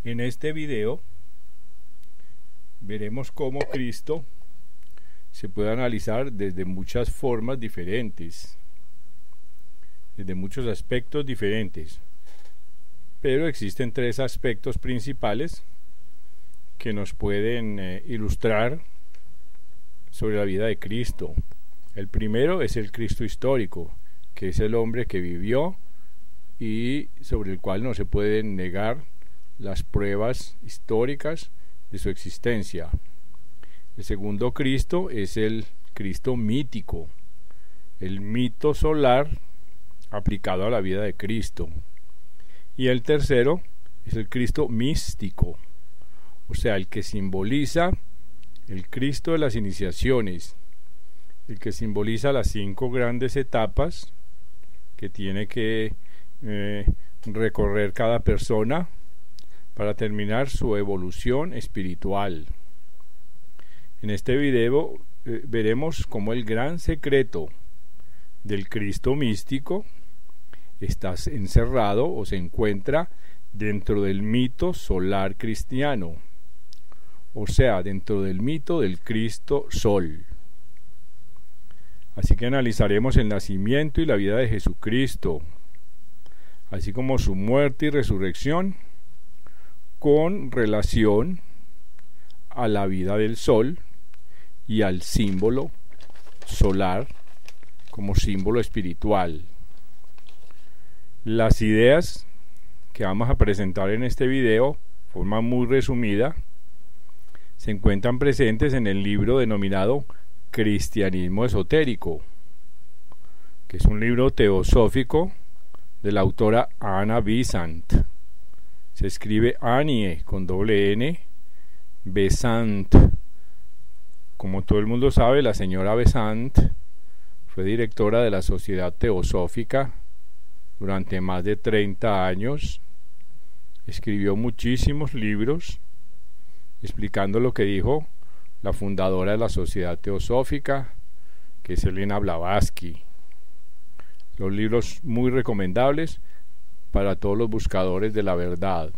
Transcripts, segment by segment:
En este video veremos cómo Cristo se puede analizar desde muchas formas diferentes, desde muchos aspectos diferentes, pero existen tres aspectos principales que nos pueden ilustrar sobre la vida de Cristo. El primero es el Cristo histórico, que es el hombre que vivió y sobre el cual no se pueden negar las pruebas históricas de su existencia. El segundo Cristo es el Cristo mítico, el mito solar aplicado a la vida de Cristo. Y el tercero es el Cristo místico, o sea, el que simboliza el Cristo de las iniciaciones, el que simboliza las 5 grandes etapas que tiene que recorrer cada persona para terminar su evolución espiritual. En este video veremos cómo el gran secreto del Cristo místico está encerrado o se encuentra dentro del mito solar cristiano, o sea, dentro del mito del Cristo Sol. Así que analizaremos el nacimiento y la vida de Jesucristo, así como su muerte y resurrección, con relación a la vida del Sol y al símbolo solar como símbolo espiritual. Las ideas que vamos a presentar en este video, de forma muy resumida, se encuentran presentes en el libro denominado Cristianismo Esotérico, que es un libro teosófico de la autora Anna Besant. Se escribe Annie con doble N, Besant. Como todo el mundo sabe, la señora Besant fue directora de la Sociedad Teosófica durante más de 30 años. Escribió muchísimos libros explicando lo que dijo la fundadora de la Sociedad Teosófica, que es Elena Blavatsky. Los libros muy recomendables para todos los buscadores de la verdad.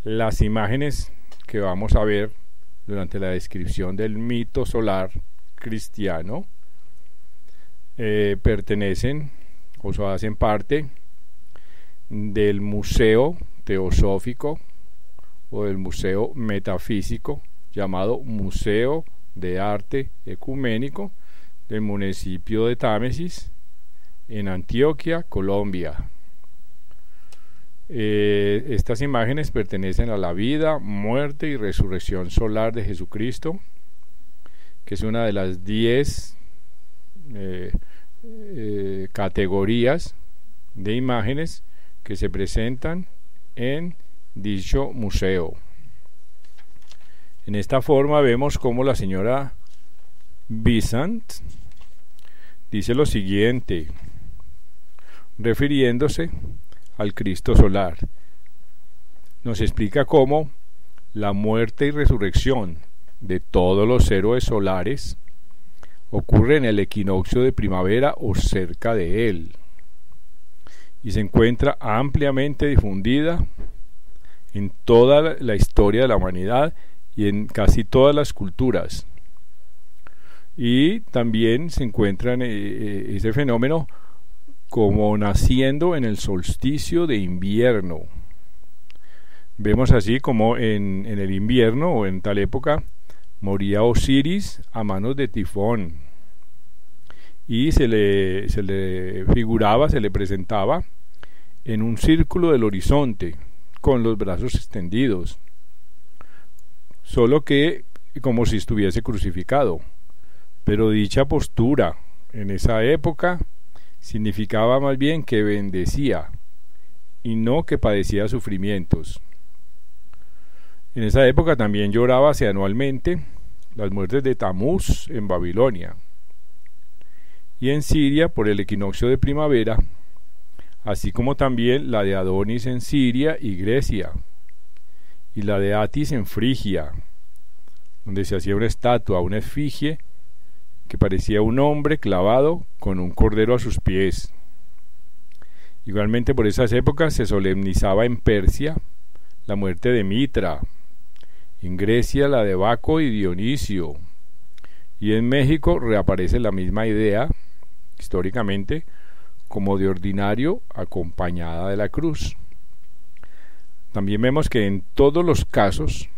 Las imágenes que vamos a ver durante la descripción del mito solar cristiano pertenecen o hacen parte del Museo Teosófico o del Museo Metafísico llamado Museo de Arte Ecuménico del municipio de Támesis en Antioquia, Colombia. Estas imágenes pertenecen a la vida, muerte y resurrección solar de Jesucristo, que es una de las 10 categorías de imágenes que se presentan en dicho museo. En esta forma vemos cómo la señora Besant dice lo siguiente, refiriéndose al Cristo solar. Nos explica cómo la muerte y resurrección de todos los héroes solares ocurre en el equinoccio de primavera o cerca de él, y se encuentra ampliamente difundida en toda la historia de la humanidad y en casi todas las culturas. Y también se encuentra ese fenómeno como naciendo en el solsticio de invierno. Vemos así como en el invierno o en tal época moría Osiris a manos de Tifón, y se le figuraba, se le presentaba en un círculo del horizonte con los brazos extendidos, solo que como si estuviese crucificado. Pero dicha postura en esa época significaba más bien que bendecía y no que padecía sufrimientos. En esa época también llorábase anualmente las muertes de Tamuz en Babilonia, y en Siria por el equinoccio de primavera, así como también la de Adonis en Siria y Grecia, y la de Atis en Frigia, donde se hacía una estatua, una efigie que parecía un hombre clavado con un cordero a sus pies. Igualmente por esas épocas se solemnizaba en Persia la muerte de Mitra, en Grecia la de Baco y Dionisio, y en México reaparece la misma idea, históricamente, como de ordinario acompañada de la cruz. También vemos que en todos los casos,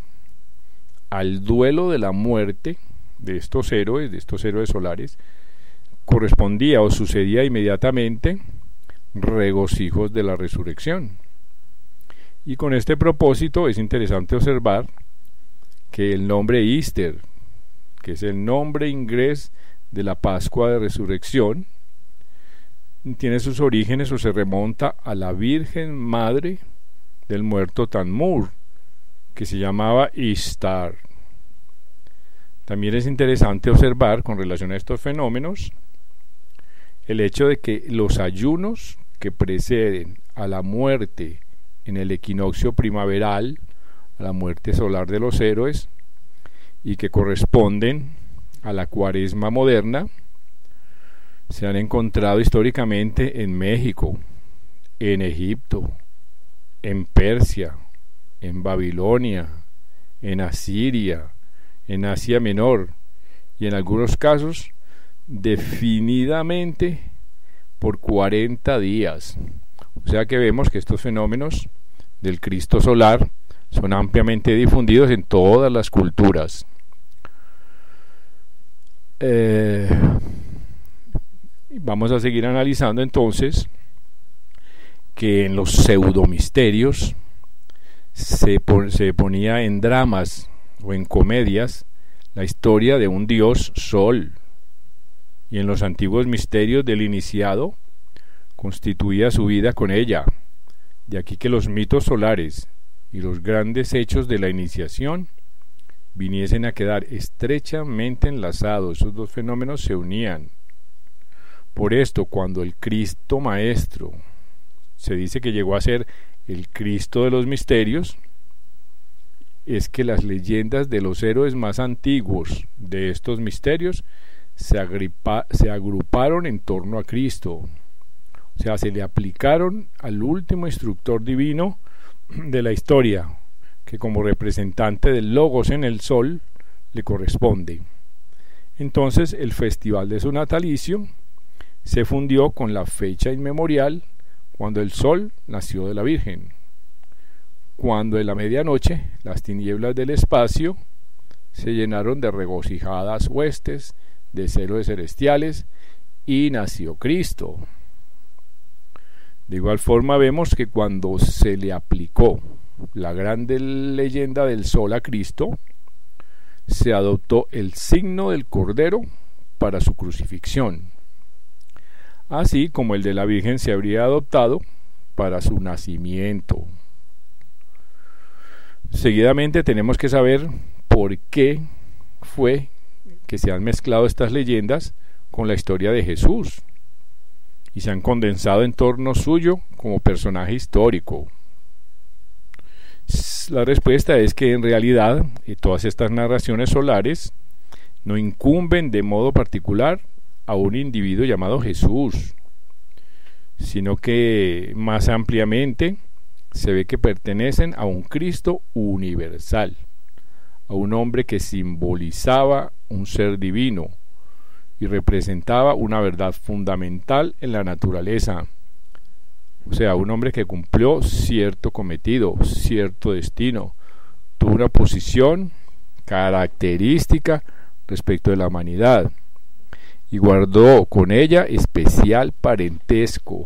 al duelo de la muerte de estos héroes solares, correspondía o sucedía inmediatamente regocijos de la resurrección. Y con este propósito es interesante observar que el nombre Easter, que es el nombre inglés de la Pascua de Resurrección, tiene sus orígenes o se remonta a la Virgen Madre del muerto Tanmur, que se llamaba Ishtar. También es interesante observar, con relación a estos fenómenos, el hecho de que los ayunos que preceden a la muerte en el equinoccio primaveral, a la muerte solar de los héroes, y que corresponden a la Cuaresma moderna, se han encontrado históricamente en México, en Egipto, en Persia, en Babilonia, en Asiria, en Asia Menor, y en algunos casos definidamente por 40 días. O sea que vemos que estos fenómenos del Cristo solar son ampliamente difundidos en todas las culturas. Vamos a seguir analizando entonces que en los pseudomisterios se ponía en dramas o en comedias la historia de un dios sol, y en los antiguos misterios del iniciado constituía su vida con ella. De aquí que los mitos solares y los grandes hechos de la iniciación viniesen a quedar estrechamente enlazados. Esos dos fenómenos se unían. Por esto, cuando el Cristo Maestro se dice que llegó a ser el Cristo de los misterios, es que las leyendas de los héroes más antiguos de estos misterios se agruparon en torno a Cristo. O sea, se le aplicaron al último instructor divino de la historia, que como representante del Logos en el Sol le corresponde. Entonces el festival de su natalicio se fundió con la fecha inmemorial cuando el Sol nació de la Virgen, cuando en la medianoche las tinieblas del espacio se llenaron de regocijadas huestes de héroes celestiales y nació Cristo. De igual forma vemos que cuando se le aplicó la grande leyenda del sol a Cristo, se adoptó el signo del Cordero para su crucifixión, así como el de la Virgen se habría adoptado para su nacimiento. Seguidamente tenemos que saber por qué fue que se han mezclado estas leyendas con la historia de Jesús y se han condensado en torno suyo como personaje histórico. La respuesta es que en realidad todas estas narraciones solares no incumben de modo particular a un individuo llamado Jesús, sino que más ampliamente se ve que pertenecen a un Cristo universal, a un hombre que simbolizaba un ser divino y representaba una verdad fundamental en la naturaleza. O sea, un hombre que cumplió cierto cometido, cierto destino, tuvo una posición característica respecto de la humanidad y guardó con ella especial parentesco,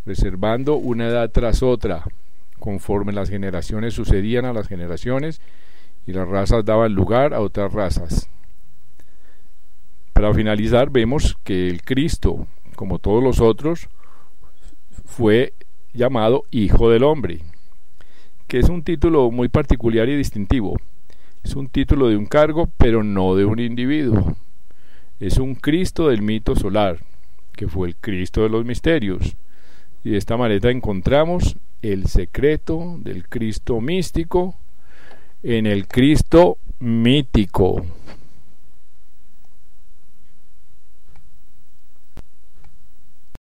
reservando una edad tras otra, conforme las generaciones sucedían a las generaciones y las razas daban lugar a otras razas. Para finalizar, vemos que el Cristo, como todos los otros, fue llamado Hijo del Hombre, que es un título muy particular y distintivo. Es un título de un cargo, pero no de un individuo. Es un Cristo del mito solar, que fue el Cristo de los misterios. Y de esta manera encontramos el secreto del Cristo místico en el Cristo mítico.